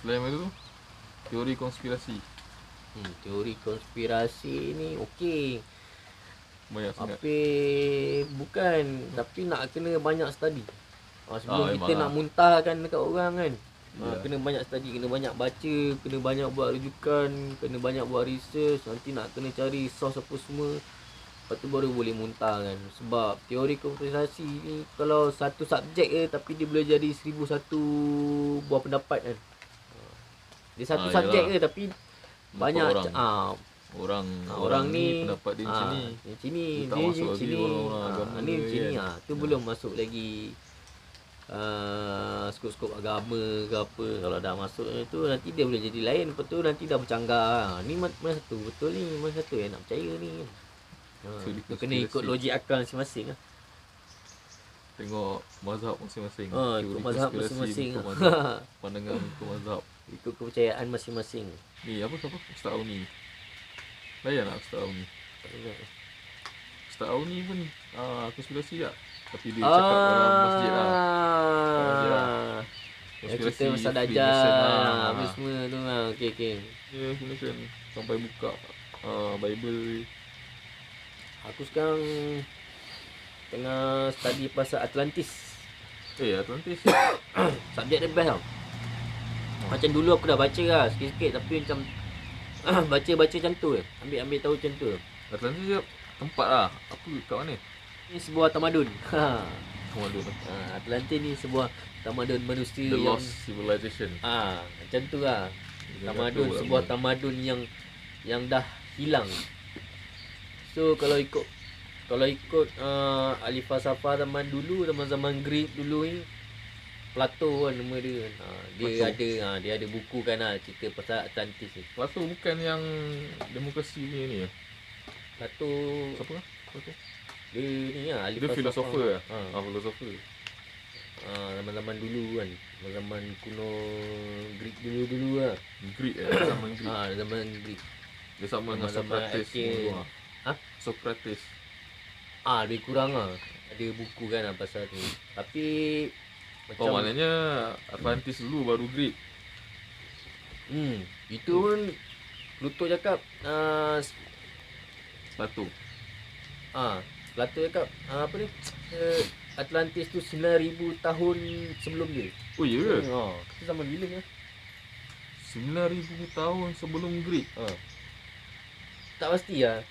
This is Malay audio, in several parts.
Selain itu, teori konspirasi. Teori konspirasi ni okey. Banyak sangat. Tapi bukan, tapi nak kena banyak study. Sebelum memang kita nak lah. muntahkan dekat orang kan. Ya. Kena banyak study, kena banyak baca, kena banyak buat rujukan, kena banyak buat research, nanti nak kena cari source apa semua. Lepas tu baru boleh muntah kan. Sebab teori konspirasi ni kalau satu subjek je tapi dia boleh jadi 1001 buah pendapat kan. Dia satu subjek Yelah. je tapi banyak orang ni pendapat dia macam ni. Macam ni, Dia tak dia masuk lagi sini, orang-orang agama ni ke macam ni. kan. Tu belum masuk lagi skop-skop agama ke apa. Kalau dah masuk tu nanti dia boleh jadi lain. Lepas tu nanti dah bercanggah. Ni mana satu betul ni, mana satu yang nak percaya ni kan. Tu kena ikut logik akal masing-masing lah. Tengok mazhab masing-masing. Ikut mazhab masing-masing. Ikut mazhab. Pandangan ikut mazhab. Ikut kepercayaan masing-masing. Ni apa siapa? Ustaz Auni. Layan lah Ustaz Auni. Ustaz Auni pun konspirasi tak? Tapi dia cakap dalam masjid lah. Yang cerita pasal Dajjal apa semua tu lah. Okay. Dia gunakan sampai buka Bible. Aku sekarang tengah study pasal Atlantis. Atlantis. Subjek dia best tau. Macam dulu aku dah baca lah sikit-sikit, tapi macam baca-baca macam tu je. Ambil tahu macam tu. Atlantis dia tempat lah. Apa kat mana? Ni sebuah tamadun. Tamadun. Atlantis ni sebuah tamadun manusia The yang Lost Civilization. macam tu lah. Tamadun, sebuah tamadun yang dah hilang. So kalau ikut ahli falsafah zaman dulu, zaman Greek dulu ni, Plato kan nama dia. Dia ada buku kan cerita pasal Atlantis ni. Plato bukan yang demokrasi punya ni ya? Plato Siapa lah? Plato? dia ni ahli Dia filosofer lah. filosofer. Zaman-zaman dulu kan. Zaman kuno Greek dulu lah. Greek zaman Greek. Zaman Greek. Dia sama dengan Socrates. Socrates. Lebih kurang lah. Ada buku kan pasal tu. Tapi macam maknanya Atlantis dulu baru Greek. Itu pun Pluto cakap Plato. Plato cakap apa ni? Atlantis tu 9,000 tahun sebelum dia. Oh ya ke? Itu zaman bila ni? 9,000 tahun sebelum Greek. Tak pasti lah.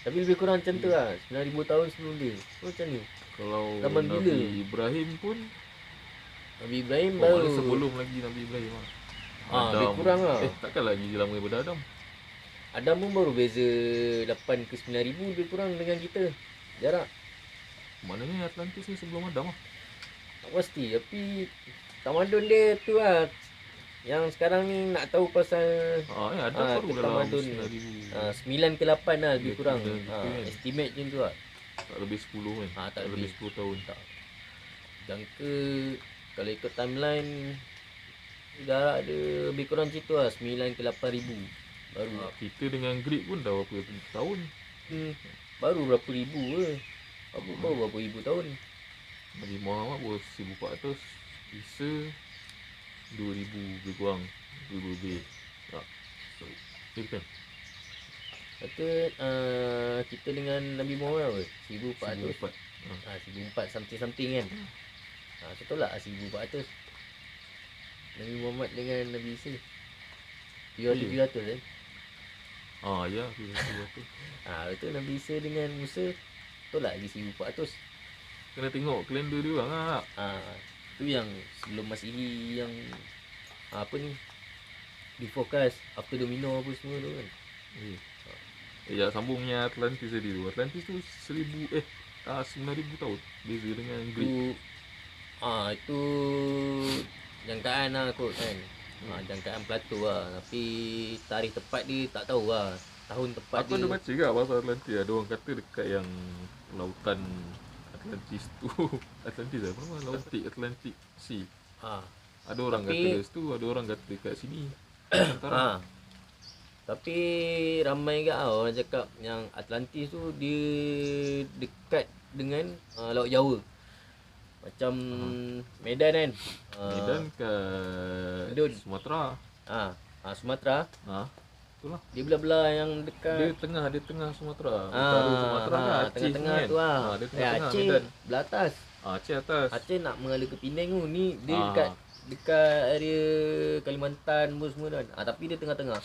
Tapi lebih kurang macam tu lah. 9,000 tahun sebelum dia. Macam ni. Kalau zaman Nabi bila? Ibrahim pun Nabi Ibrahim baru sebelum lagi Nabi Ibrahim lah. lebih kurang lah. Takkan lagi lama daripada Adam. Adam pun baru beza 8 ke 9,000 lebih kurang dengan kita. Jarak. Maknanya Atlantis ni sebelum Adam lah. Tak pasti. Tapi tamadun dia tu lah. Yang sekarang ni nak tahu pasal Adam baru dalam tamadun 9,000. 9 ke 8 lah lebih kurang. Kan. Estimate macam tu lah. Tak lebih 10 kan? Tak lebih 10 tahun. Tak. Jangka kalau ikut timeline jarak dia lebih kurang macam tu lah. 9 ke 8,000 baru. Kita dengan Greek pun dah berapa tahun. Baru berapa ribu ke. Baru berapa ribu tahun. Nabi Muhammad baru 1,400. Isa 2,000 lebih kurang. 2,000 lebih. Kan? Kata kita dengan Nabi Muhammad apa? 1,400. 1,400 something kan. Betul lah 1,400. Nabi Muhammad dengan Nabi Isa 300 kan. Ya 300. Betul. Nabi Isa dengan Musa betul lah lagi 1,400. Kena tengok kalender dia orang lah. Tu yang sebelum Masihi, yang apa ni, difokus after domino apa semua tu kan. Sambungnya Atlantis tadi tu. Atlantis tu 9,000 tahun beza dengan Greek. Itu jangkaan lah kot kan. Jangkaan Plato lah. Tapi tarikh tepat dia tak tahu lah. Tahun tepat aku ada baca kat pasal Atlantis. Ada orang kata dekat yang lautan Atlantis tu. Atlantis apa nama? Lautik Atlantic Sea. Ada orang kata situ, ada orang kata dekat sini. Tapi ramai ke orang cakap yang Atlantis tu dia dekat dengan Laut Jawa. Macam Medan kan. Medan kat Sumatera. Sumatera. Itulah. Dia belah-belah yang Dia dekat tengah Sumatera. Utara Sumatera kan Aceh tengah-tengah sini kan. tu Dia tengah-tengah Aceh Medan. belah atas. Aceh atas. Aceh nak mengalir ke Penang tu. Ni dia dekat area Kalimantan pun semua kan. Tapi dia tengah-tengah.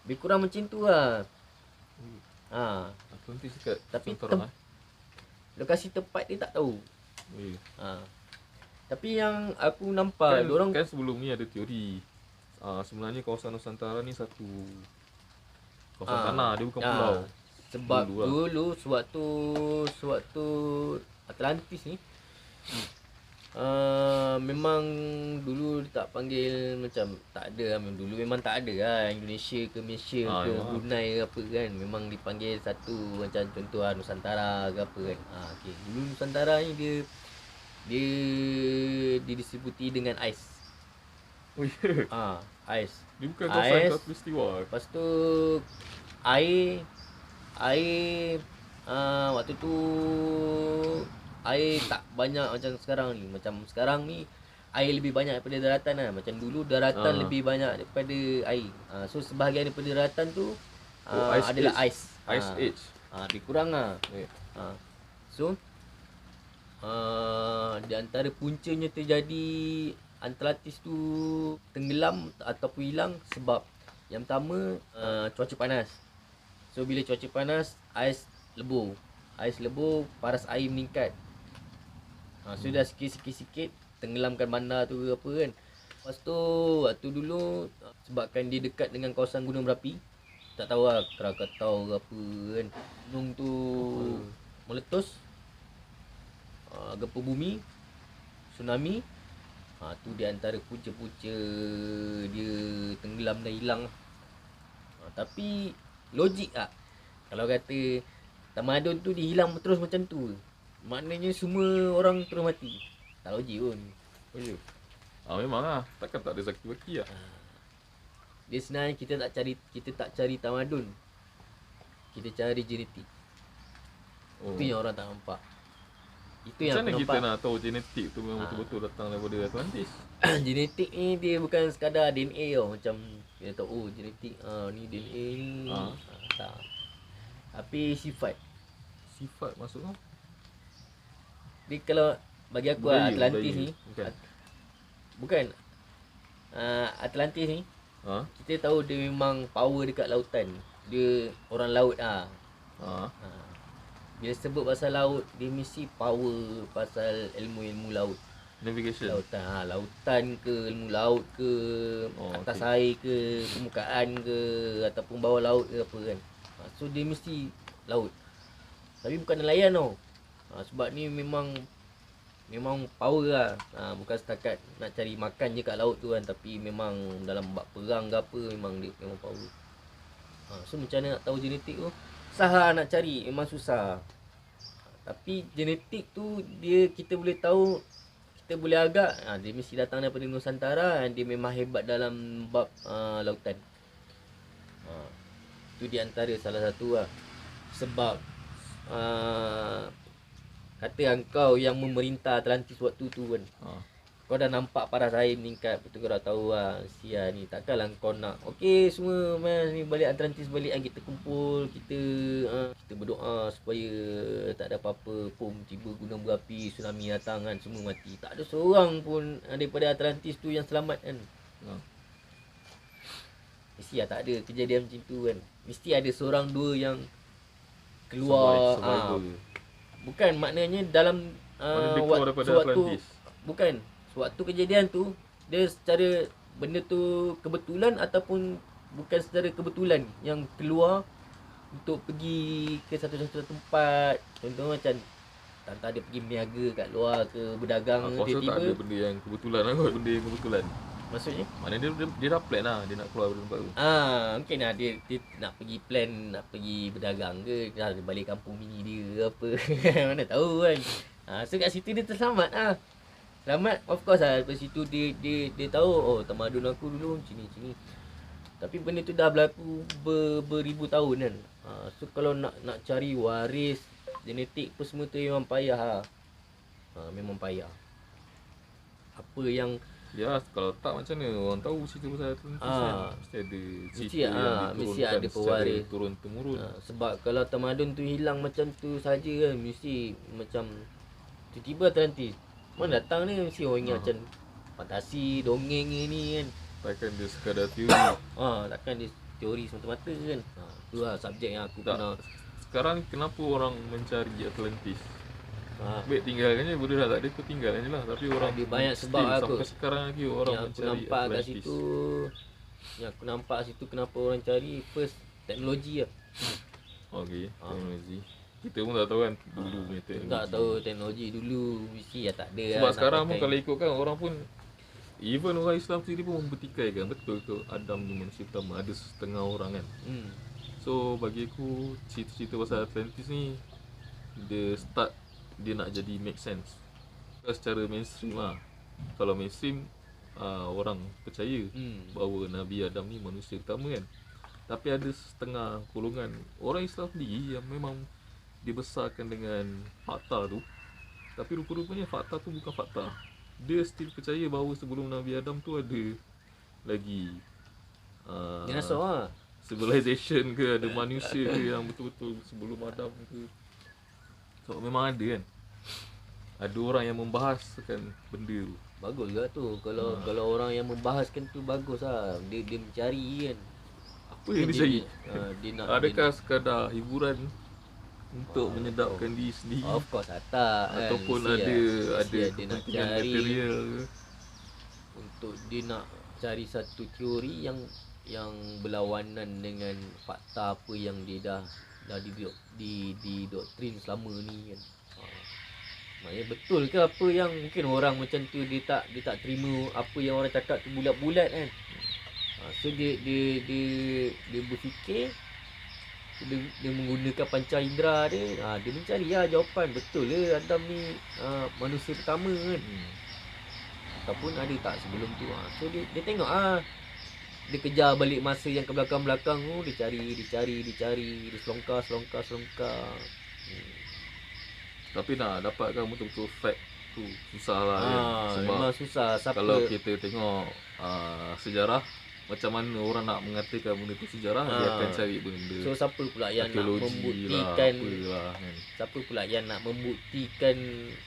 Lebih kurang macam tu lah. Atlantis dekat Tapi Nusantara. lokasi tempat dia tak tahu. Tapi yang aku Kan, nampak dorang kan sebelum ni ada teori. Sebenarnya kawasan Nusantara ni satu kawasan tanah, dia bukan pulau. Sebab Dulu dulu sewaktu Atlantis ni memang dulu dia tak panggil macam tak ada lah. Dulu memang tak ada lah Indonesia ke Malaysia ke Brunei ke apa kan. Memang dipanggil satu macam contoh Nusantara ke apa kan. Okay. Dulu Nusantara ni dia didistributi dengan ais. Oh ya. Ais. Dia bukan kawasan khatulistiwa. Lepas tu air waktu tu air tak banyak macam sekarang ni. Macam sekarang ni air lebih banyak daripada daratan lah. Macam dulu daratan lebih banyak daripada air. So sebahagian daripada daratan tu adalah ais. Ice age. Lebih kurang lah. So di antara puncanya terjadi Atlantis tu tenggelam ataupun hilang sebab yang pertama cuaca panas. So bila cuaca panas, ais lebur, paras air meningkat. So dah sikit-sikit tenggelamkan bandar tu ke apa kan. Lepas tu waktu dulu sebabkan dia dekat dengan kawasan gunung berapi, tak tahu lah Krakatau ke apa kan, gunung tu meletus, gempa bumi, tsunami. Tu di antara punca-punca dia tenggelam dan hilang. Tapi logik tak kalau kata tamadun tu dihilang terus macam tu, maknanya semua orang terus mati? Tak logik pun. Oh ya. Memang lah. Takkan tak ada zaki baki lah. Dia sebenarnya kita tak cari tamadun, kita cari genetik. Itu yang orang tak nampak. Itu yang macam mana kita nampak. nak tahu genetik tu memang betul-betul datang daripada Atlantis? Genetik ni dia bukan sekadar DNA tau. Macam kita tahu genetik ni DNA ni. Tak. Tapi sifat Maksudnya? dia kalau bagi aku Budaya, Atlantis budaya. ni bukan Atlantis ni kita tahu dia memang power dekat lautan. Dia orang laut bila sebut pasal laut, dia mesti power pasal ilmu-ilmu laut. Navigation. Lautan ke, ilmu laut ke, atas air ke, permukaan ke, ataupun bawah laut ke apa kan. So dia mesti laut. Tapi bukan nelayan tau. Sebab ni memang power lah. Bukan setakat nak cari makan je kat laut tu kan, tapi memang dalam bab perang ke apa memang dia memang power. So macam mana nak tahu genetik tu? Sah nak cari, memang susah. Tapi genetik tu kita boleh tahu, kita boleh agak dia mesti datang daripada Nusantara dan dia memang hebat dalam bab lautan. Itu di antara salah satu lah. Sebab kata engkau yang memerintah Atlantis waktu tu kan, kau dah nampak paras air meningkat, betul kau dah tahu lah sia ni. Takkanlah kau nak okey semua mas ni balik Atlantis balik kan, kita kumpul, kita berdoa supaya tak ada apa-apa, pom tiba gunung berapi, tsunami datang kan, semua mati. Tak ada seorang pun daripada Atlantis tu yang selamat kan. Mesti lah tak ada kejadian macam tu kan. Mesti ada seorang dua yang keluar. Bukan maknanya dalam Atlantis. Bukan sewaktu kejadian tu dia secara benda tu kebetulan ataupun bukan secara kebetulan yang keluar untuk pergi ke satu tempat. Contoh macam tanta dia pergi berniaga kat luar ke berdagang, dia tiba tak ada benda yang kebetulan lah kot, benda yang kebetulan. Maksudnya? Maknanya dia dah plan lah, dia nak keluar dari tempat tu. Mungkin lah dia nak pergi plan, nak pergi berdagang ke, dia balik kampung bini dia ke apa. Mana tahu kan. So kat situ dia terselamat lah. Selamat of course lah. Lepas situ dia tahu tamadun aku dulu sini. Tapi benda tu dah berlaku beribu tahun kan. So kalau nak cari waris genetik apa semua tu memang payah lah. Memang payah. Apa yang Ya, kalau tak macam mana orang tahu cerita pasal Atlantis kan. Mesti ada cerita yang mesti diturunkan ada secara pewaris. turun-temurun. Sebab kalau tamadun tu hilang macam tu saja kan, mesti macam tiba-tiba Atlantis mana datang ni, mesti orang ingat macam fantasi, dongeng ni kan. Takkan dia sekadar teori. Takkan dia teori semata-mata kan. Tu lah subjek yang aku Tak. pernah. Sekarang ni kenapa orang mencari Atlantis? Baik tinggalkan je, benda dah tak ada, kau tinggalkan je lah. Tapi orang Ada banyak sebab still, aku. sampai sekarang lagi orang Yang aku mencari nampak kat Atlantis. situ, yang aku nampak kat situ kenapa orang cari, first teknologi lah. Okey, teknologi. Kita pun tak tahu kan dulu punya teknologi. Tak tahu teknologi dulu mesti tak ada Sebab lah, sekarang nak pun pakai. kalau ikutkan orang pun, even orang Islam sendiri pun mempertikaikan betul ke Adam ni manusia pertama, ada setengah orang kan. So bagi aku cerita-cerita pasal Atlantis ni, dia start dia nak jadi make sense secara mainstream lah. Kalau mainstream orang percaya bahawa Nabi Adam ni manusia pertama kan. Tapi ada setengah golongan orang Islam sendiri yang memang dibesarkan dengan fakta tu, tapi rupa-rupanya fakta tu bukan fakta. Dia still percaya bahawa sebelum Nabi Adam tu ada lagi Dinosaur lah. civilization ke, ada manusia ke yang betul-betul sebelum Adam ke. So memang ada kan, ada orang yang membahaskan benda tu. Bagus juga tu. Kalau orang yang membahaskan tu bagus lah. Dia mencari kan. Apa yang dia cari? Dia nak, Adakah sekadar hiburan untuk menyedapkan diri sendiri, of course tak kan. ataupun Mesti ada dia nak kepentingan cari material ke? untuk dia nak cari satu teori yang berlawanan dengan fakta apa yang dia dah didoktrin selama ni kan. Maknanya betul ke apa yang mungkin orang macam tu dia tak terima apa yang orang cakap tu bulat-bulat kan. So dia berfikir, dia menggunakan panca indera dia. Dia mencari lah jawapan, betul ke Adam ni manusia pertama kan. Ataupun ada tak sebelum tu. So dia tengok dia kejar balik masa yang ke belakang-belakang tu, dia cari, dia selongkar. Tapi nak dapatkan betul-betul fact tu susah lah kan. Sebab memang susah. kalau kita tengok sejarah, macam mana orang nak mengatakan benda tu sejarah, dia akan cari benda. So siapa pula yang nak arkeologi membuktikan lah, kan. Siapa pula yang nak membuktikan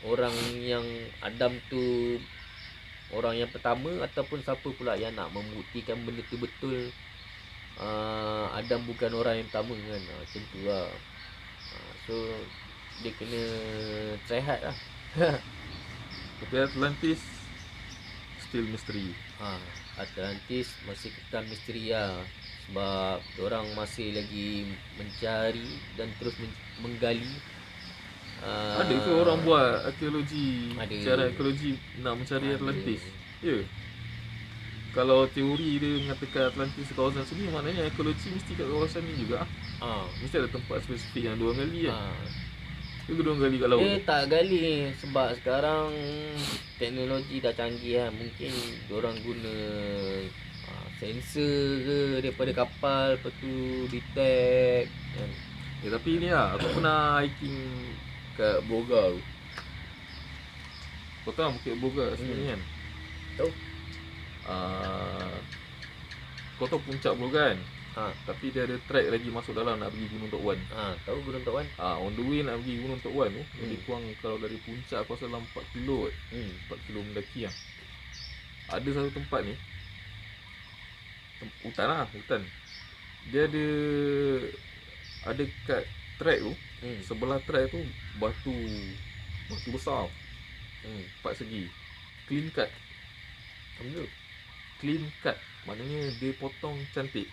orang yang Adam tu orang yang pertama, ataupun siapa pula yang nak membuktikan benda tu betul Adam bukan orang yang pertama kan. Macam tu lah. So dia kena try hard lah. Tapi Atlantis still misteri. Atlantis masih kekal misteri lah. Sebab orang masih lagi mencari dan terus menggali. Ada ke orang buat arkeologi, Ada. cara arkeologi nak mencari Ada. Atlantis? Ya. Kalau teori dia mengatakan Atlantis kawasan sini, maknanya arkeologi mesti kat kawasan ni juga. Mesti ada tempat spesifik yang diorang gali kan. Ke diorang gali kat laut? Tak gali. Sebab sekarang teknologi dah canggih lah. Mungkin diorang guna sensor ke daripada kapal, lepas tu detect kan. Tapi ni lah, aku pernah hiking kat Boga tu. Kau tahu Bukit Boga sini kan? Tahu. Kau tahu puncak Boga kan? Ha. Tapi dia ada track lagi masuk dalam nak pergi Gunung Tok Wan. Tahu Gunung Tok Wan? On the way nak pergi Gunung Tok Wan tu, lebih kurang kalau dari puncak aku rasa dalam 4 kilo kot. 4 kilo mendaki lah. Ada satu tempat ni, hutan lah, hutan. Dia ada kat track tu, sebelah track tu batu besar, 4 segi, clean cut. Clean cut maknanya dia potong cantik.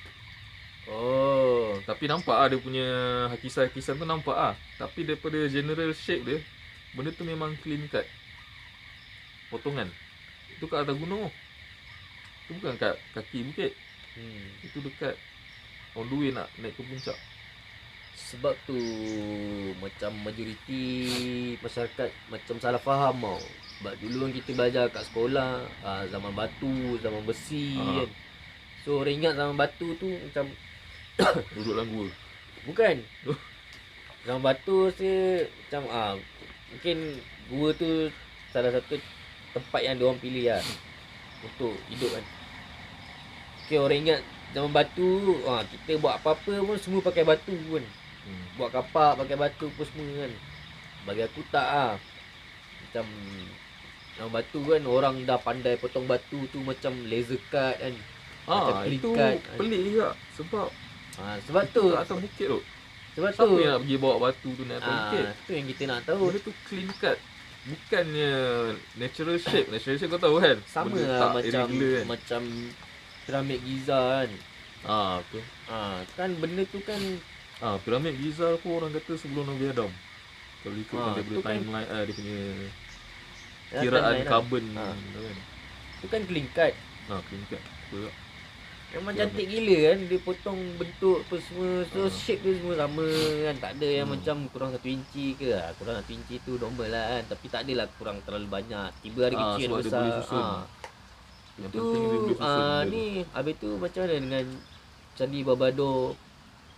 Tapi nampak dia punya hakisan-hakisan tu nampak tapi daripada general shape dia, benda tu memang clean cut, potongan. Itu kat atas gunung. Itu bukan kat kaki bukit. Itu dekat on the way nak naik ke puncak. Sebab tu macam majoriti masyarakat macam salah faham tau. Sebab dulu kan kita belajar kat sekolah zaman batu, zaman besi kan. So orang ingat zaman batu tu macam duduk dalam gua. bukan. Zaman batu saya macam mungkin gua tu salah satu tempat yang diorang pilih lah. untuk hidup kan. Okay, orang ingat zaman batu, kita buat apa-apa pun semua pakai batu kan. Buat kapak pakai batu pun semua kan. Bagi aku tak lah. Macam zaman batu kan orang dah pandai potong batu tu macam laser cut kan. Macam clean itu cut, pelik juga sebab sebab tu kat atas bukit tu. sebab Siapa tu yang nak pergi bawa batu tu naik atas bukit? tu yang kita nak tahu. Benda tu clean cut. Bukannya natural shape. Natural shape kau tahu kan? Sama Benda lah tak macam irregular kan? macam piramid Giza kan. Betul. Kan benda tu kan Piramid Giza pun orang kata sebelum Nabi Adam. Kalau ikutkan dia punya tu kan- timeline, dia punya ya, kiraan timeline lah. karbon kan. Tu kan clean cut. Clean cut. Betul tak? Memang cantik gila kan. Dia potong bentuk apa semua. So shape dia semua sama kan. Tak ada yang macam kurang 1 inci ke. Kurang 1 inci tu normal lah kan. Tapi tak adalah kurang terlalu banyak. Tiba ada kecil sebab ada dia besar. boleh susun. Yang Tu penting dia boleh susun benda tu. ni habis tu macam mana dengan Candi Barbado?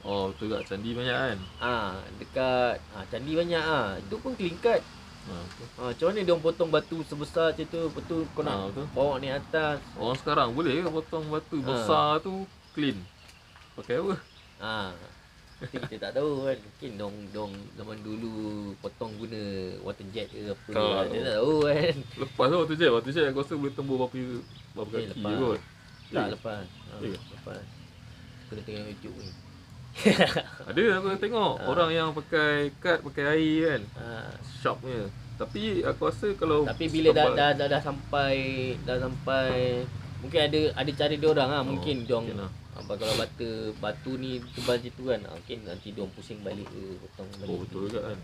Betul tak? Candi banyak kan? Dekat candi banyak Itu pun clean cut. Betul. Macam mana dia orang potong batu sebesar macam tu, lepas tu kau nak Betul. bawa ni atas. Orang sekarang boleh ke potong batu besar tu clean? Pakai apa? Tapi kita tak tahu kan. Mungkin dong zaman dulu potong guna water jet ke apa. Kita tak tahu kan. Lepas tu waktu jet aku rasa boleh tembus berapa kaki je kot. Tak lepas. Ya. Lepas. Kena tengok YouTube ni. Ada aku tengok orang yang pakai kad, pakai air kan. Sharpnya. Tapi aku rasa kalau Tapi bila dah sampai mungkin ada cara dia orang mungkin dong mungkin lah. apa kalau batu ni tebal macam tu kan. Mungkin nanti dong pusing balik ke potong balik. Betul juga kan.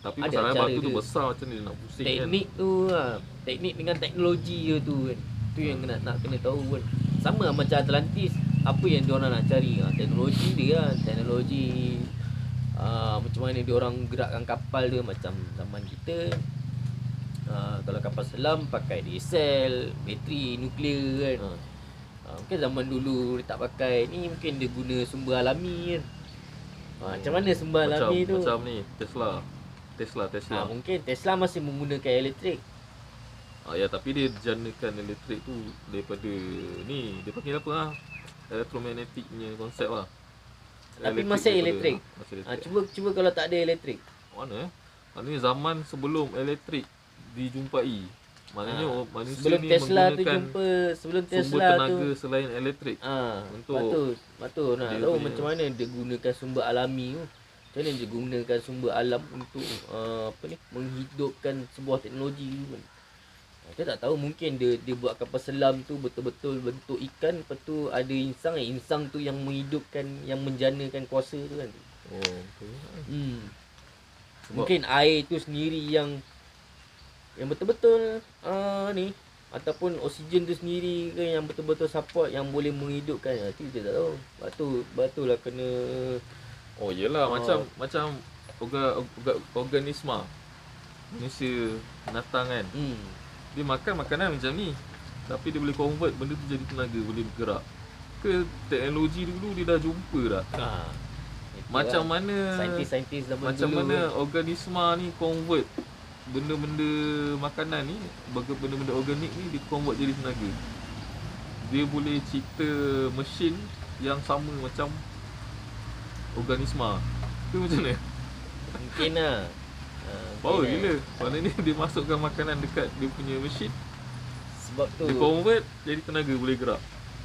Tapi Ada masalahnya cara batu tu dia. besar macam ni nak pusing Teknik tu teknik dengan teknologi je tu kan. Tu yang nak kena tahu kan. Sama macam Atlantis. Apa yang diorang nak cari? Teknologi dia teknologi macam mana diorang gerakkan kapal dia macam zaman kita. Kalau kapal selam pakai diesel, bateri nuklear kan. Mungkin zaman dulu dia tak pakai ni, mungkin dia guna sumber alami kan. Macam mana sumber alami tu? Macam ni Tesla. Mungkin Tesla masih menggunakan elektrik. Ya, tapi dia janakan elektrik tu daripada ni, dia panggil apa elektromagnetik punya konsep lah. Tapi masih elektrik. Masih elektrik. Cuba kalau tak ada elektrik. Mana? Maknanya zaman sebelum elektrik dijumpai. Maknanya manusia Sebelum ni Tesla tu menggunakan jumpa, sebelum sumber Tesla tenaga tu selain elektrik. Betul nak dia tahu punya- macam mana dia gunakan sumber alami tu. Macam mana dia gunakan sumber alam untuk menghidupkan sebuah teknologi tu kan. Kita tak tahu, mungkin dia buat kapal selam tu betul-betul bentuk ikan, lepas tu ada insang tu yang menghidupkan, yang menjanakan kuasa tu kan. Betul. Mungkin air tu sendiri yang betul-betul ni, ataupun oksigen tu sendiri ke yang betul-betul support, yang boleh menghidupkan. Itu kita tak tahu. Batu lah kena Yelah, macam organisma manusia, binatang kan. Dia makan makanan macam ni, tapi dia boleh convert benda tu jadi tenaga, boleh bergerak. Ke teknologi dulu dia dah jumpa dah. Macam mana saintis-saintis zaman Macam dulu mana organisma ni convert benda-benda makanan ni, benda-benda organik ni dia convert jadi tenaga. Dia boleh cipta mesin yang sama macam organisma. Tu macam mana? mungkin lah. Power gila. Maknanya dia masukkan makanan dekat dia punya mesin, Sebab tu dia convert jadi tenaga, boleh gerak.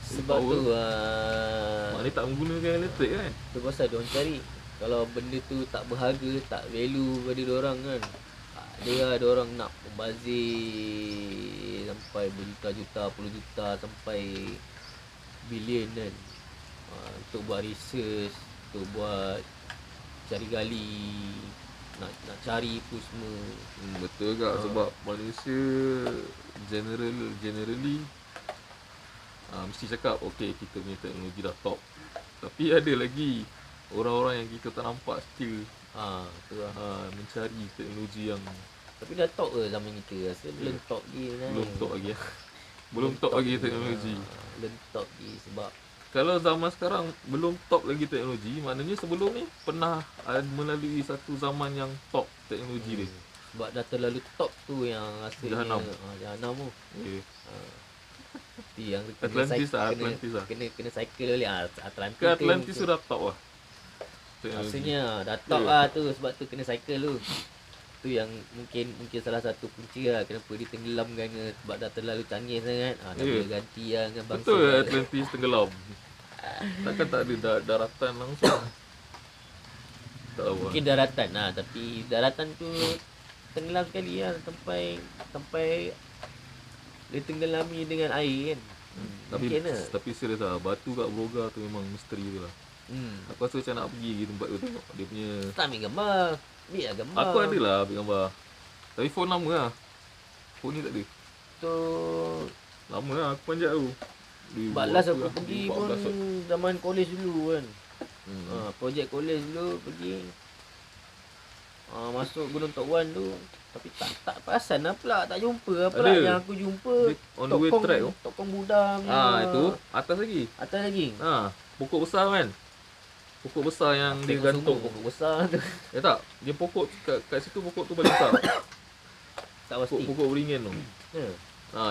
sebab tu Maknanya tak menggunakan elektrik kan. tu pasal dia orang cari kalau benda tu tak berharga, tak value pada dia orang kan. Ada orang nak membazir sampai berjuta-juta, puluh juta sampai bilion kan. Untuk buat research, untuk buat cari gali, nak cari pun semua. Betul juga sebab manusia generally mesti cakap okey kita punya teknologi dah top. Tapi ada lagi orang-orang yang kita tak nampak still Tu lah. mencari teknologi yang Tapi dah top ke zaman kita? Rasa belum top lagi kan. belum top lagi. Belum top lagi teknologi. Belum top lagi sebab Kalau zaman sekarang belum top lagi teknologi, maknanya sebelum ni pernah melalui satu zaman yang top teknologi dia. sebab dah terlalu top tu yang rasanya Jahanam. Jahanam tu. Okay. tu yang Atlantis lah, Atlantis lah. kena cycle balik. Atlantis Ke Atlantis tu sudah top lah. maksudnya dah top lah tu, sebab tu kena cycle tu. Tu yang mungkin salah satu punca lah kenapa dia tenggelamkan ke, sebab dah terlalu canggih sangat. Dah boleh ganti lah dengan bangsa. Betul Atlantis tenggelam. Takkan tak ada daratan langsung. Tak tahu lah. Mungkin daratan lah, tapi daratan tu tenggelam sekali lah sampai dia tenggelami dengan air kan. Mungkin lah. Tapi serius lah, batu kat Broga tu memang misteri tu lah. Aku rasa macam nak pergi tempat tu tengok dia punya. Tak ambil gambar. Ambil lah gambar. Aku ada lah ambil gambar. Tapi phone lama lah. Phone ni tak ada. Tu Lama lah aku panjat tu. balas aku pergi pun zaman college dulu kan. Projek college dulu pergi. Masuk Gunung Tok Wan tu. Tapi tak perasan lah pula, tak jumpa lah pula. Ada. Yang aku jumpa Dia on the way track tu. Tokong Buddha punya. Itu atas lagi. Atas lagi. Pokok besar kan. Pokok besar yang dia Tengok gantung. semua pokok besar tu. Ya tak, dia pokok kat situ pokok tu paling besar. Tak pasti. Pokok beringin tu.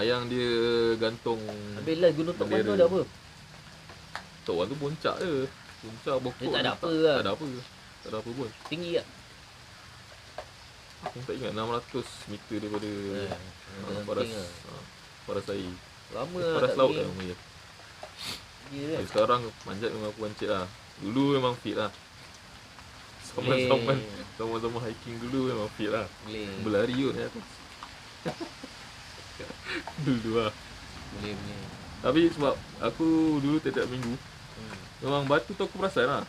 Yang dia gantung. Habis lah Gunung Tok Wan tu bendera. ada apa? Tok Wan tu puncak je. Puncak pokok. Dia tak ada dia apa lah. Tak ada apa. Tak ada apa pun. Tinggi tak? Aku tak ingat 600 meter daripada paras lah. paras air. Lama lah Paras tak laut pergi. lah namanya. Ya kan? Tapi sekarang manjat memang aku pancit lah. Dulu memang fit lah. Sama-sama hiking dulu memang fit lah. Boleh. Berlari kot ni atas. Dulu lah. Boleh. Tapi sebab aku dulu tiap-tiap minggu memang batu tu aku perasan lah.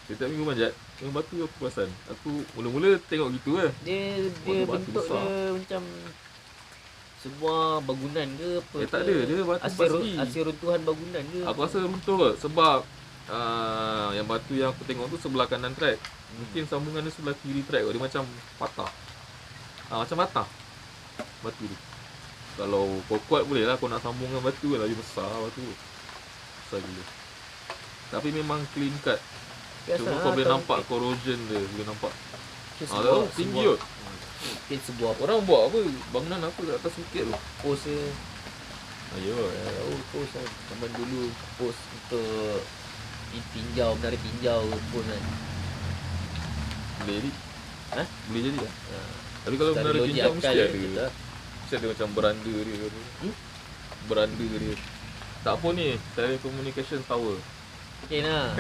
Tiap-tiap minggu manjat memang batu aku perasan. Aku mula-mula tengok gitu lah. Dia Batu bentuk besar. dia macam sebuah bangunan ke apa tak ada, dia batu persegi. hasil runtuhan bangunan ke. Aku rasa runtuh kot sebab yang batu yang aku tengok tu sebelah kanan track. Mungkin sambungan dia sebelah kiri track kot. Dia macam patah. Macam patah batu tu. Kalau kau kuat boleh lah kau nak sambungkan batu kan, lagi besar batu tu. Besar gila. Tapi memang clean cut. Cuma kau boleh nampak corrosion dia, boleh nampak. Tahu tinggi kot. Mungkin sebuah Orang buat apa? Bangunan apa kat atas bukit tu? pos ke. Ya. Pos kan. Zaman dulu pos untuk tinjau, menarik tinjau pun kan. Boleh jadi. Boleh jadi lah. Tapi kalau Secara menara logik tinjau akal mesti dia ada. kita. Mesti ada macam beranda dia ke. Beranda dia. Tak apa ni, telecommunication tower. Okey lah.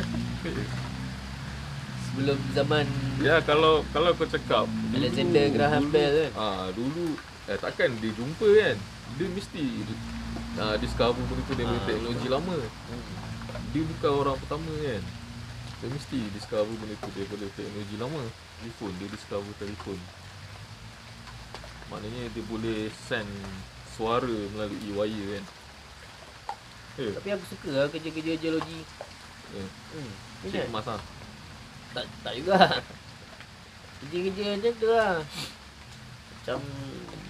Sebelum zaman Ya, kalau kau cakap Alexander Graham Bell kan. Dulu takkan dia jumpa kan. Dia mesti discover benda tu daripada teknologi lama. Dia bukan orang pertama kan. Dia mesti discover benda tu daripada teknologi lama. Telefon, dia discover telefon. Maknanya dia boleh send suara melalui wire kan. Tapi aku suka lah kerja-kerja geologi. Cik emas lah. Tak juga. Kerja-kerja macam tu lah. Macam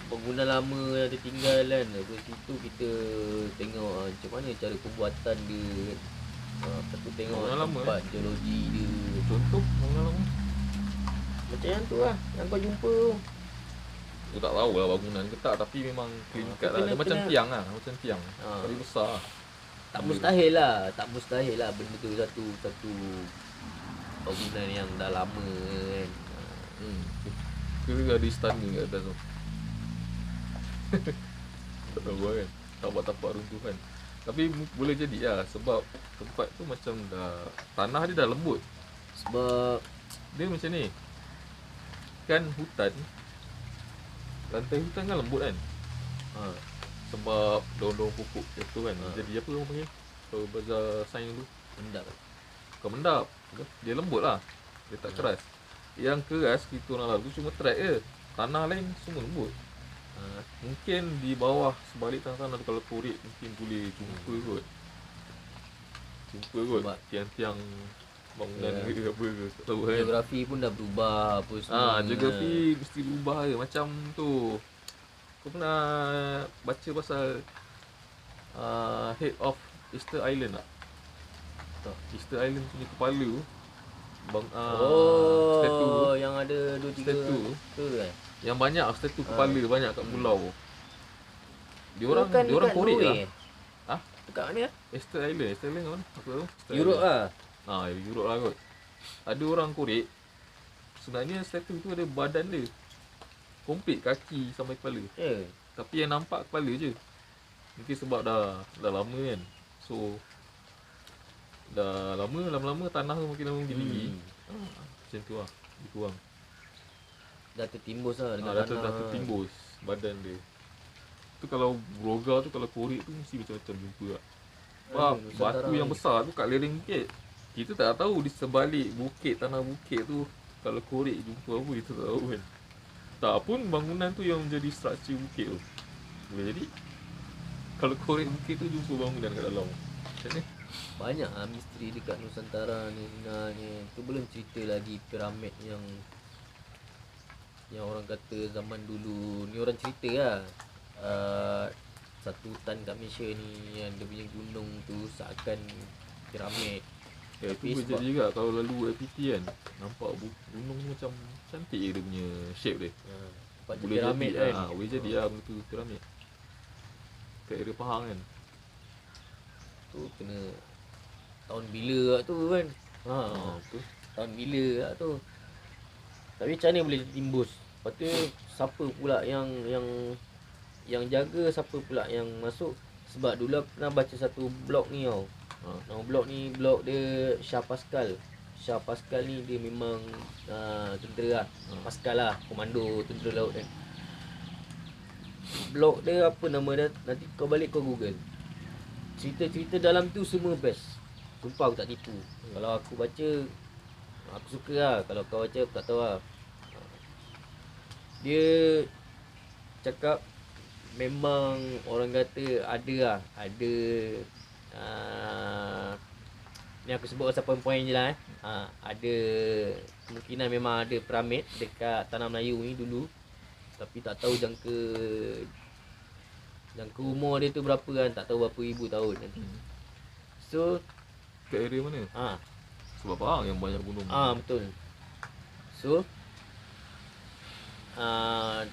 bangunan lama yang tertinggal kan. Dari situ kita tengok macam mana cara pembuatan dia. Lepas tu tengok Bangunan lama, tempat geologi dia. Contoh bangunan lama. Macam yang tu lah yang kau jumpa tu. Aku tak tahu lah bangunan ke tak, tapi memang clean cut lah. Dia macam tiang lah, macam tiang. Tapi besar. Tak mustahil lah benda tu satu bangunan yang dah lama kan. Kira ada istana kat atas tu. Tak tahu lah kan. Tak buat tapak runtuhan. Tapi boleh jadi lah sebab tempat tu macam dah, tanah dia dah lembut. Sebab Dia macam ni. Kan hutan, lantai hutan kan lembut kan. Sebab daun-daun pokok tu kan. Jadi apa orang panggil? Kalau bahasa sains tu, mendap. bukan mendap. Dia lembut lah. Dia tak keras. Yang keras kita orang lalu cuma track je. Tanah lain semua lembut. Mungkin di bawah sebalik tanah-tanah tu kalau korek mungkin boleh jumpa kot. Sebab tiang-tiang bangunan ke apa ke. Tak tahu kan. geografi pun dah berubah apa semua. Geografi mesti berubah je. Macam tu. Kau pernah baca pasal Head of Easter Island tak? Easter Island punya kepala tu statue yang ada 2-3 statue tu kan. yang banyak statue kepala banyak kat pulau. Dia orang Bukan korek dekat lah. Norway. kat mana? Easter Island kat mana? Aku tahu. Easter Europe Island. lah. Europe lah kot. Ada orang korek. Sebenarnya statue tu ada badan dia. Komplit kaki sampai kepala. Tapi yang nampak kepala je. Mungkin sebab dah lama kan. So dah lama-lama tanah tu makin lama makin tinggi. Macam tu lah. Lebih kurang. Dah tertimbus lah dengan Dah tanah. tertimbus badan dia. Tu kalau broga tu, kalau korek tu mesti macam-macam jumpa lah. Sebab batu yang besar tu kat lereng bukit. Kita tak tahu di sebalik bukit, tanah bukit tu kalau korek jumpa apa, kita tak tahu kan. Tak pun bangunan tu yang menjadi struktur bukit tu. Boleh jadi kalau korek bukit tu jumpa bangunan kat dalam. Macam ni? Banyak lah misteri dekat Nusantara ni sebenarnya. Tu belum cerita lagi piramid yang orang kata zaman dulu. Ni orang cerita lah. Satu hutan kat Malaysia ni yang dia punya gunung tu seakan piramid. Itu boleh jadi juga kalau lalu FPT kan. Nampak gunung tu macam cantik dia punya shape dia. Sebab Boleh piramid jadi kan. boleh jadi lah benda tu piramid. Kat area Pahang kan. Tu kena tahun bila lah tu kan. Betul. Tahun bila lah tu. Tapi macam mana boleh timbus? Lepas tu siapa pula yang jaga, siapa pula yang masuk? Sebab dulu aku pernah baca satu blog ni tau. Nama blog ni, blog dia Shah Pascal. Shah Pascal ni dia memang tentera lah. Pascal lah, komando tentera laut kan. Blog dia apa nama dia, nanti kau balik kau google. Cerita-cerita dalam tu semua best. Sumpah aku tak tipu. Kalau aku baca, aku suka lah. Kalau kau baca, aku tak tahu lah. Dia cakap memang orang kata ada lah. Ada ni aku sebut pasal poin-poin je lah ada kemungkinan memang ada piramid dekat Tanah Melayu ni dulu. Tapi tak tahu jangka umur dia tu berapa kan. Tak tahu berapa ribu tahun nanti. So kat area mana? Sebab Pahang yang banyak gunung. Betul. So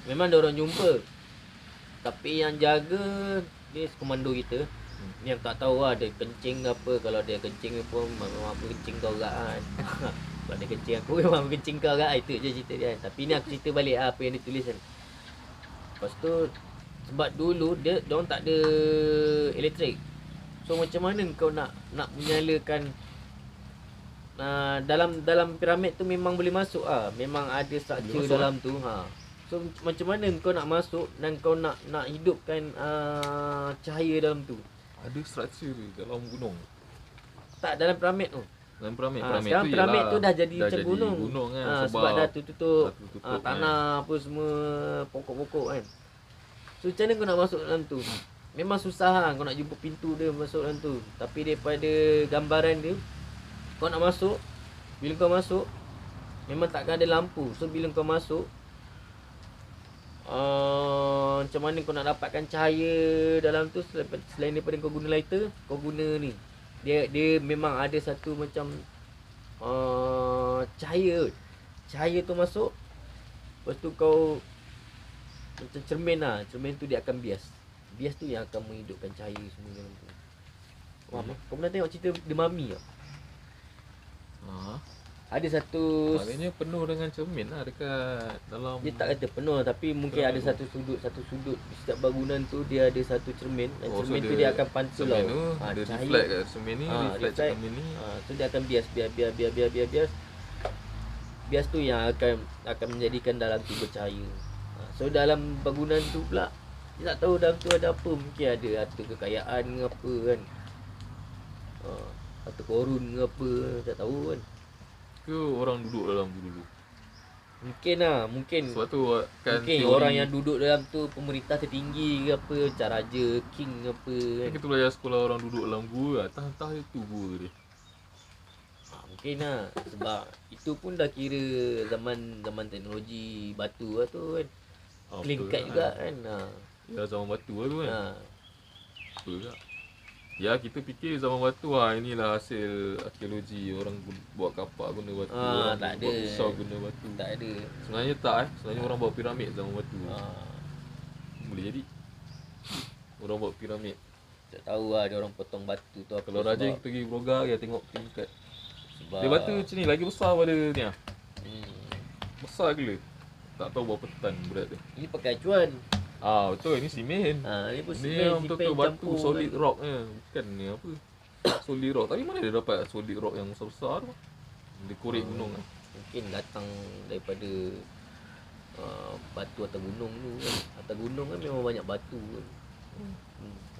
memang ada orang jumpa. Tapi yang jaga dia komando kita. Ni aku tak tahu lah, dia kencing ke apa. Kalau dia kencing pun memang aku kencing kau agak kan. Kalau dia kencing aku memang aku kencing kau agak. Itu je cerita dia kan. Tapi ni aku cerita balik apa yang dia tulis kan. Lepas tu sebab dulu diorang tak ada elektrik. So macam mana kau nak menyalakan dalam piramid tu memang boleh masuk memang ada struktur dalam tu. So macam mana kau nak masuk dan kau nak hidupkan cahaya dalam tu? Ada struktur dalam gunung. Tak, dalam piramid tu. Dalam piramid. Sekarang tu piramid tu dah jadi macam jadi gunung kan. sebab dah tutup kan. tanah apa semua, pokok-pokok kan. So macam mana kau nak masuk dalam tu? Memang susah kau nak jumpa pintu dia masuk dalam tu. Tapi daripada gambaran dia, kau nak masuk, bila kau masuk memang takkan ada lampu. So bila kau masuk, macam mana kau nak dapatkan cahaya dalam tu selain daripada kau guna lighter, kau guna ni. Dia memang ada satu macam cahaya. Cahaya tu masuk. Lepas tu kau macam cermin lah. Cermin tu dia akan bias. Bias tu yang akan menghidupkan cahaya semua dalam tu. Kau pernah tengok cerita The Mummy tak? Ada satu, maknanya penuh dengan cermin lah dekat dalam. dia tak kata penuh, tapi mungkin ada satu sudut di setiap bangunan tu dia ada satu cermin. Dan cermin tu dia akan pantul cermin tu cahaya. reflect kat cermin ni, reflect kat cermin ni. So dia akan bias. Bias tu yang akan menjadikan dalam tu bercahaya. So dalam bangunan tu pula dia tak tahu dalam tu ada apa. Mungkin ada harta kekayaan ke apa kan. Harta korun ke apa, tak tahu kan. Ke orang duduk dalam tu dulu. Mungkin Sebab tu kan mungkin orang yang duduk dalam tu pemerintah tertinggi ke apa, macam raja, king ke apa kan. Kita belajar sekolah orang duduk dalam gua lah. Entah itu gua dia. Mungkin lah. Sebab itu pun dah kira zaman teknologi batu lah tu kan. Clean cut juga kan. Ya zaman batu lah tu kan. Betul tak? Ya kita fikir zaman batu inilah hasil arkeologi. Orang buat kapak guna batu, orang tak buat ada. pisau guna batu. Tak ada. Sebenarnya tak sebenarnya orang buat piramid zaman batu. Boleh jadi orang buat piramid. Tak tahu lah dia orang potong batu tu apa. Kalau rajin kita pergi Broga ya tengok tingkat. Sebab Dia batu macam ni lagi besar pada ni lah. hmm, Besar gila. Tak tahu berapa tan berat dia. ini pakai acuan. Betul, ni simen. Ni pun Ni simen, yang betul-betul batu campur solid kan. rock ni. Bukan ni apa. Solid rock. Tapi mana dia dapat solid rock yang besar-besar tu? Dia korek gunung lah. Mungkin datang daripada batu atas gunung tu kan. Atas gunung kan memang banyak batu kan.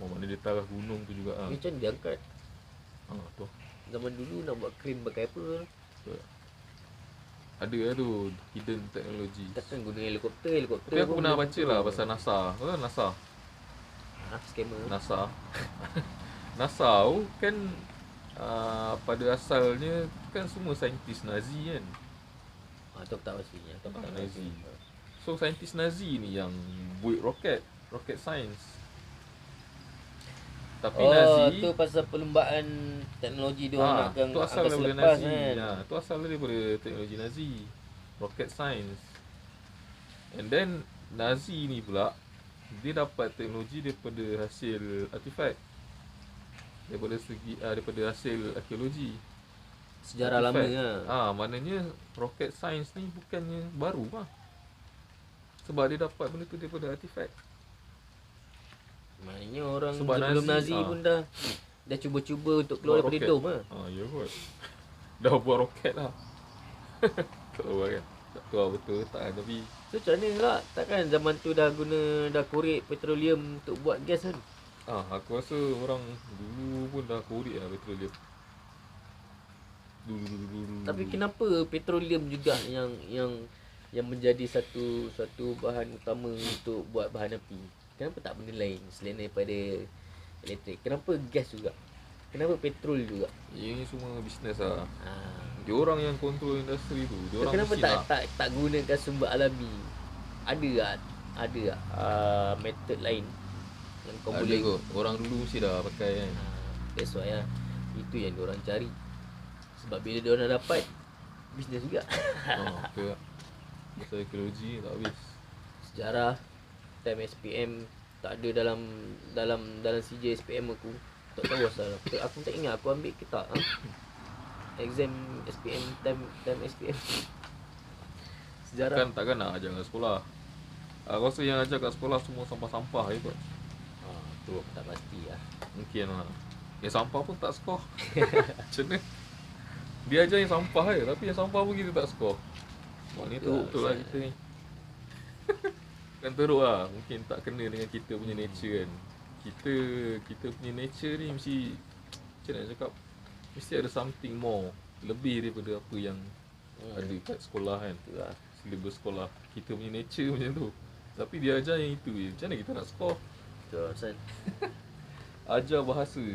Oh, mana dia tarah gunung tu juga ah. Ni macam dia angkat. Tu. Zaman dulu nak buat crane pakai apa? Ada lah tu hidden technology. Takkan guna helikopter Tapi aku pun pernah belum baca tentu. lah pasal NASA. Kau tahu NASA? Scammer. NASA. NASA tu kan pada asalnya kan semua saintis Nazi kan. Tu aku tak pastinya. Tu aku tak Nazi. pasti. So saintis Nazi ni yang buat roket science. Tapi Nazi tu pasal perlumbaan teknologi dia orang nakkan tu asal angkasa daripada lepas Nazi. kan. Tu asal daripada teknologi Nazi. Rocket science. And then Nazi ni pula dia dapat teknologi daripada hasil artifact. Daripada hasil arkeologi. Sejarah lama lah. Maknanya rocket science ni bukannya baru lah. Sebab dia dapat benda tu daripada artifact. Maknanya orang Sebab sebelum Nazi, Nazi pun dah cuba-cuba untuk keluar buat daripada roket. dom lah. Ya kot. Dah buat roket lah. Tak tahu kan. Tak tahu betul ke tak, tapi So macam mana pula? Takkan zaman tu dah korek petroleum untuk buat gas kan? aku rasa orang dulu pun dah korek lah petroleum. Dulu. Tapi kenapa petroleum juga yang menjadi satu bahan utama untuk buat bahan api? Kenapa tak benda lain selain daripada elektrik? Kenapa gas juga? Kenapa petrol juga? Ini semua bisnes lah. Dia Ah. orang yang kontrol industri tu. Dia orang Kenapa mesti tak gunakan sumber alami? Ada tak method lain yang kau ada boleh kot. Orang dulu mesti dah pakai kan. That's why lah. Itu yang diorang cari. Sebab bila diorang dah dapat, bisnes juga. Betul lah. Pasal ekologi tak habis. Sejarah time SPM tak ada dalam CJ SPM aku. Tak tahu asal. Aku tak ingat aku ambil ke tak. Exam SPM time SPM. Sejarah. Takkan nak ajar kat sekolah. Aku rasa yang ajar kat sekolah semua sampah-sampah je kot. Tu aku tak pasti lah. Mungkin lah. Yang sampah pun tak skor. Macam mana? Dia ajar yang sampah je, tapi yang sampah pun kita tak skor. Maknanya teruk betul lah kita ni. Kan teruk lah. Mungkin tak kena dengan kita punya nature kan. Kita punya nature ni mesti, macam nak cakap, mesti ada something more, lebih daripada apa yang ada kat sekolah kan. Itulah. Silibus sekolah. Kita punya nature macam tu. Tapi dia ajar yang itu je. Macam mana kita nak skor? Betul Hasan. Ajar bahasa.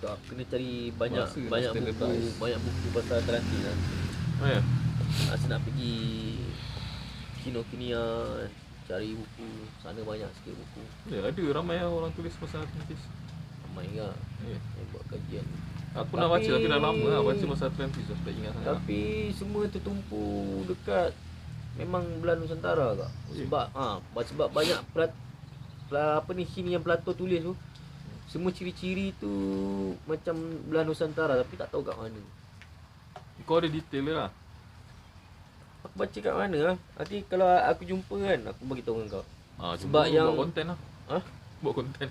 Tak kena cari banyak Bahasa banyak standardized. buku pasal Atlantis lah. Ya. Saya nak pergi Kinokuniya, cari buku. Sana banyak sikit buku. Ya, ada ramai orang tulis pasal Atlantis. Ramai juga Ya. yang buat kajian. Aku nak baca tapi dah lama lah baca pasal Atlantis. Aku tak ingat sangat. Tapi semua tertumpu dekat memang belah Nusantara kak. Sebab sebab banyak apa ni sini yang Plato tulis tu. Semua ciri-ciri tu macam belah Nusantara tapi tak tahu kat mana. Kau ada detail lah. Aku baca kat mana lah. Nanti kalau aku jumpa kan aku bagi tahu dengan kau. Sebab yang- buat konten lah. Ha? Buat konten.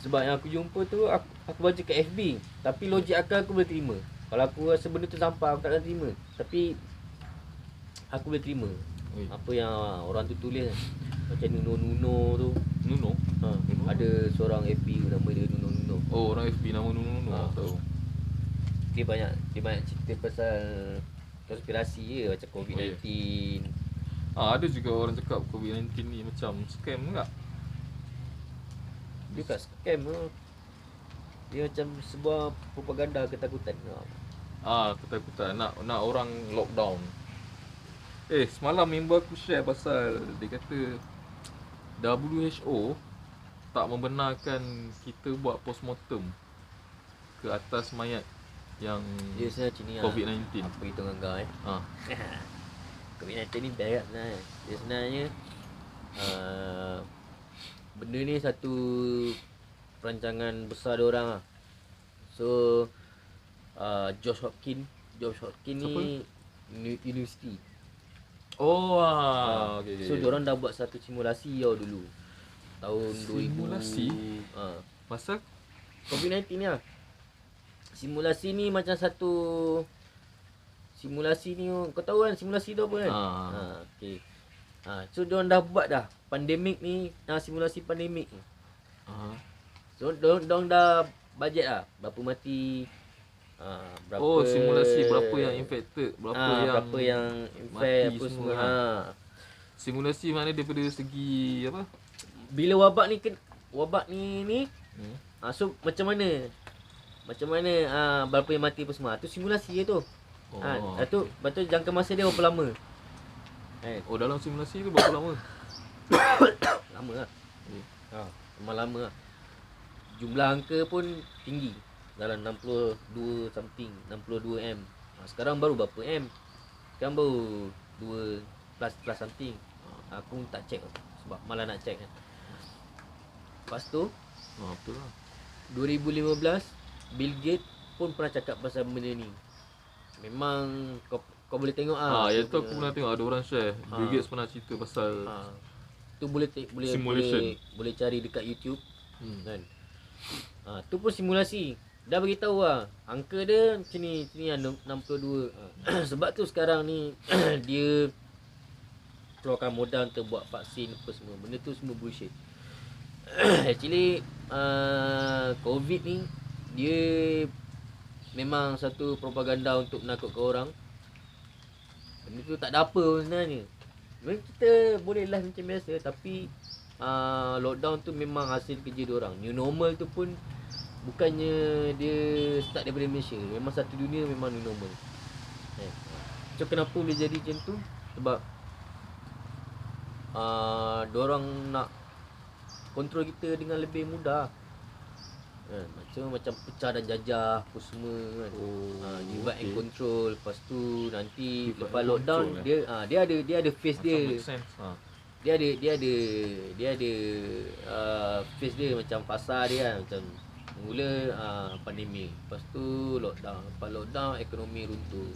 Sebab yang aku jumpa tu aku baca kat FB. Tapi logik akal aku boleh terima. Kalau aku rasa benda tu sampah aku takkan terima. Tapi aku boleh terima. Oi. Apa yang orang tu tulis kan. Macam Nuno tu. Nuno. Nuno. Ada seorang FB nama dia Nuno. Oh, orang FB nama Nuno. Tahu. Dia banyak cerita pasal konspirasi je macam COVID-19. Ada juga orang cakap COVID-19 ni macam scam enggak? Dia tak scam lah. Dia macam sebuah propaganda ketakutan. Ketakutan nak orang lockdown. Semalam member aku share pasal dia kata WHO tak membenarkan kita buat postmortem ke atas mayat yang Dia sebenarnya macam ni lah. COVID-19. Apa itu dengan kau Ah, COVID-19 ni berat sebenarnya. Dia sebenarnya benda ni satu perancangan besar dia orang lah. So Johns Hopkins ni universiti. Oh, okay. So diorang dah buat satu simulasi tau dulu. Tahun Simulasi? 2000 Pasal? COVID-19 ni lah. Simulasi ni macam satu simulasi ni, kau tahu kan simulasi tu apa kan? Okay. So diorang dah buat dah pandemik ni, simulasi pandemik ni. So diorang dah bajet lah berapa mati, berapa simulasi berapa yang infected, berapa yang infect apa semua. Simulasi maknanya daripada segi apa? Bila wabak ni so macam mana berapa yang mati apa semua. Tu simulasi je tu. Lepas tu jangka masa dia berapa lama. Dalam simulasi tu berapa lama? Lama lah. Lama lah. Jumlah angka pun tinggi. Dalam 62 something, 62 M. Sekarang baru berapa M? Sekarang baru 2 plus something. Aku tak check sebab malah nak check kan. Lepas tu betul lah. 2015 Bill Gates pun pernah cakap pasal benda ni. Memang kau boleh tengok yang tu aku pernah tengok ada orang share. Bill Gates pernah cerita pasal tu boleh simulation. boleh cari dekat YouTube. Kan. Tu pun simulasi. Dah bagi tahu angka dia sini 62. Sebab tu sekarang ni dia keluarkan modal untuk buat vaksin apa semua. Benda tu semua bullshit. Actually COVID ni dia memang satu propaganda untuk menakutkan orang. Benda tu tak ada apa sebenarnya. Memang kita boleh live macam biasa, tapi lockdown tu memang hasil kerja diorang. New normal tu pun bukannya dia start daripada Malaysia. Memang satu dunia memang new normal. So kenapa boleh jadi macam tu? Sebab diorang nak kontrol kita dengan lebih mudah. Macam pecah dan jajah apa semua kan. Divide and control. Lepas tu nanti lepas lockdown dia ada face dia. Dia ada face dia macam pasar dia kan. Macam mula pandemik, lepas tu lockdown, lepas lockdown ekonomi runtuh,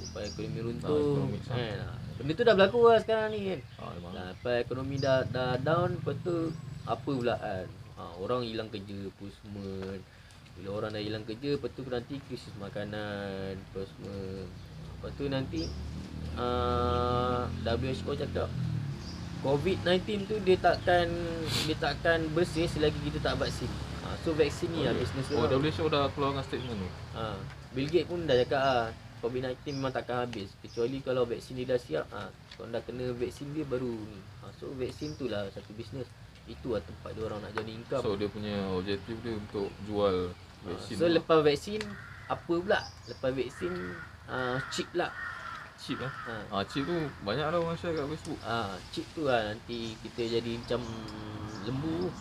benda tu dah berlaku lah sekarang ni kan. Lepas ekonomi dah down, lepas tu apa pula kan, orang hilang kerja apa semua. Bila orang dah hilang kerja, lepas tu nanti krisis makanan apa semua. Lepas tu nanti WHO cakap COVID-19 tu dia takkan bersih selagi kita tak vaksin. So vaksin ni bisnes dia. WHO dah keluar dengan statement tu. Bill Gates pun dah cakap COVID-19 memang takkan habis kecuali kalau vaksin dia dah siap. Kalau dah kena vaksin dia baru ni. So vaksin tu lah satu bisnes. Itu lah tempat dia orang nak jadi income. So dia punya objektif dia untuk jual vaksin. So lepas vaksin apa pula? Lepas vaksin chip lah. Chip lah. Chip tu banyak lah orang share kat Facebook. Chip tu lah nanti kita jadi macam lembu.